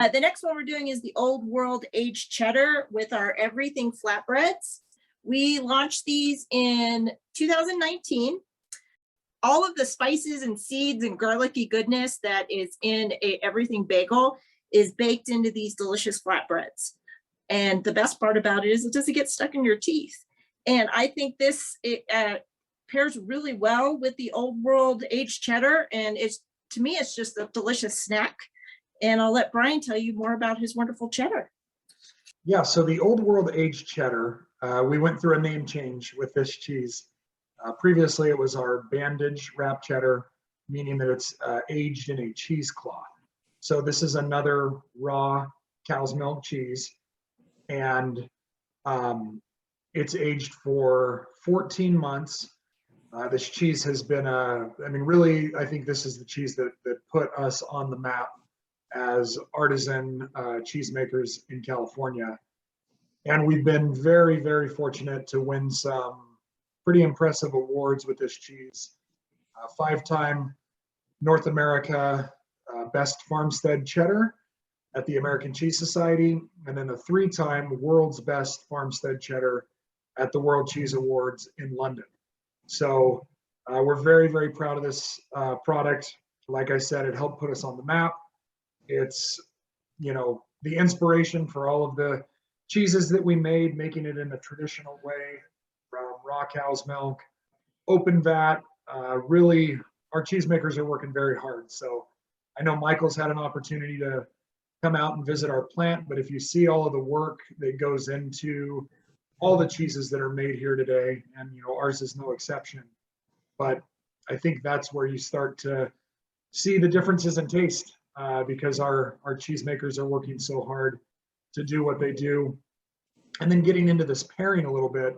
The next one we're doing is the Old World Aged Cheddar with our everything flatbreads. We launched these in 2019. All of the spices and seeds and garlicky goodness that is in a everything bagel is baked into these delicious flatbreads. And the best part about it is it doesn't get stuck in your teeth. And I think this pairs really well with the Old World Aged Cheddar. And to me, it's just a delicious snack. And I'll let Brian tell you more about his wonderful cheddar. Yeah, so the Old World Aged Cheddar, we went through a name change with this cheese. Previously, it was our bandage wrap cheddar, meaning that it's aged in a cheesecloth. So this is another raw cow's milk cheese, and it's aged for 14 months. This cheese has been, I mean, really, I think this is the cheese that put us on the map as artisan cheesemakers in California. And we've been very, very fortunate to win some pretty impressive awards with this cheese. 5-time North America Best Farmstead Cheddar at the American Cheese Society, and then a 3-time World's Best Farmstead Cheddar at the World Cheese Awards in London. So we're very, very proud of this product. Like I said, it helped put us on the map. It's, you know, the inspiration for all of the cheeses that we made, making it in a traditional way from raw cow's milk, open vat. Really, our cheesemakers are working very hard. So I know Michael's had an opportunity to come out and visit our plant, but if you see all of the work that goes into all the cheeses that are made here today, and you know, ours is no exception, but I think that's where you start to see the differences in taste. Because our cheesemakers are working so hard to do what they do. And then getting into this pairing a little bit,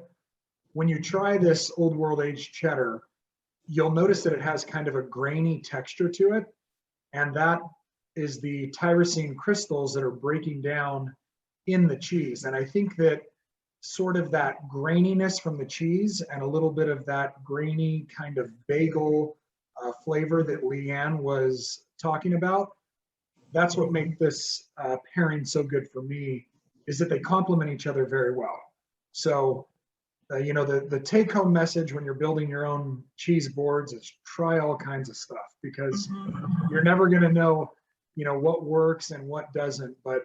when you try this Old World Aged Cheddar, you'll notice that it has kind of a grainy texture to it. And that is the tyrosine crystals that are breaking down in the cheese. And I think that sort of that graininess from the cheese and a little bit of that grainy kind of bagel flavor that Leanne was talking about, that's what makes this pairing so good for me, is that they complement each other very well. So, you know, the take-home message when you're building your own cheese boards is try all kinds of stuff, because you're never going to know, you know, what works and what doesn't. But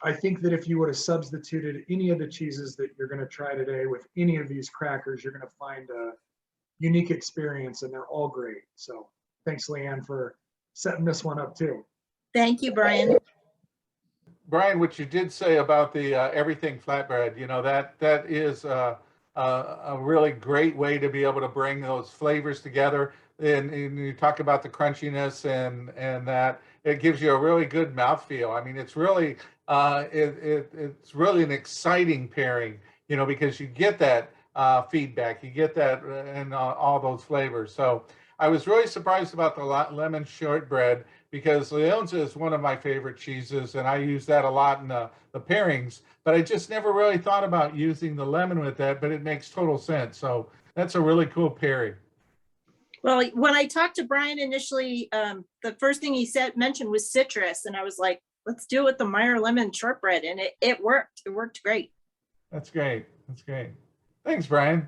I think that if you would have substituted any of the cheeses that you're going to try today with any of these crackers, you're going to find a unique experience, and they're all great. So thanks, Leanne, for setting this one up too. Thank you, Brian. Brian, what you did say about the everything flatbread, you know, that is a really great way to be able to bring those flavors together. And you talk about the crunchiness and that it gives you a really good mouthfeel. I mean, it's really it's really an exciting pairing, you know, because you get that feedback, you get that and all those flavors. So I was really surprised about the lemon shortbread, because Lionza is one of my favorite cheeses, and I use that a lot in the pairings, but I just never really thought about using the lemon with that, but it makes total sense. So that's a really cool pairing. Well, when I talked to Brian initially, the first thing he mentioned was citrus, and I was like, let's do it with the Meyer lemon shortbread, and it worked. It worked great. That's great. That's great. Thanks, Brian.